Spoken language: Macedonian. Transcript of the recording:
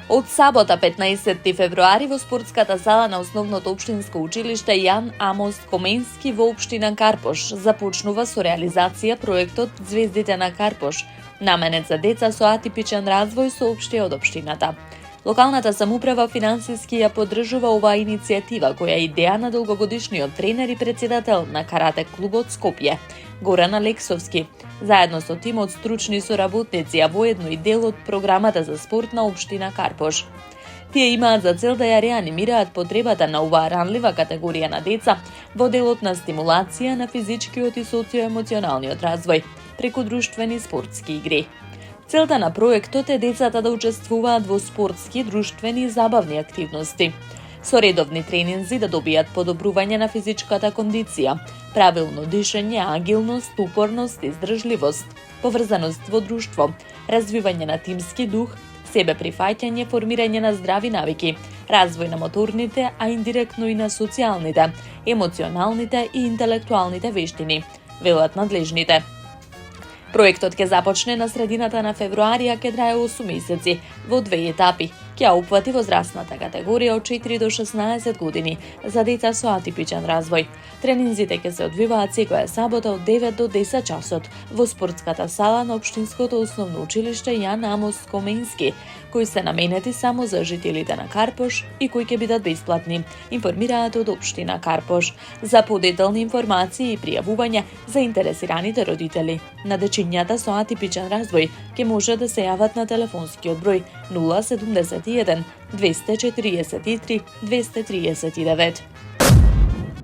Од сабота 15 февруари во спортската зала на Основното општинско училиште Јан Амос Коменски во општина Карпош започнува со реализација проектот Звездите на Карпош, наменет за деца со атипичен развој, соопшти од општината. Локалната самоуправа финансиски ја поддржува оваа иницијатива, која е идеја на долгогодишниот тренер и председател на карате клубот Скопје, Горан Алексовски, заедно со тимот стручни соработници, а воедно и дел од програмата за спорт на општина Карпош. Тие имаат за цел да ја реанимираат потребата на оваа ранлива категорија на деца во делот на стимулација на физичкиот и социоемоционалниот развој преку друштвени спортски игри. Целта на проектот е децата да учествуваат во спортски, друштвени и забавни активности, со редовни тренинзи да добијат подобрување на физичката кондиција, правилно дишење, агилност, упорност, издржливост, поврзаност во друштво, развивање на тимски дух, себе прифаќање, формирање на здрави навики, развој на моторните, а индиректно и на социјалните, емоционалните и интелектуалните вештини, велат надлежните. Проектот ќе започне на средината на февруари, а ќе трае 8 месеци во 2 етапи. Ќе опфати возрастната категорија од 4 до 16 години за деца со атипичен развој. Тренинзите ќе се одвиваат секоја сабота од 9 до 10 часот во спортската сала на Општинското основно училиште Јан Амос Коменски, кои се наменети само за жителите на Карпош и кои ќе бидат бесплатни, информираат од Општина Карпош. За подетални информации и пријавување заинтересираните родители на дечињата со атипичен развој ќе може да се јават на телефонскиот број 071 243 239.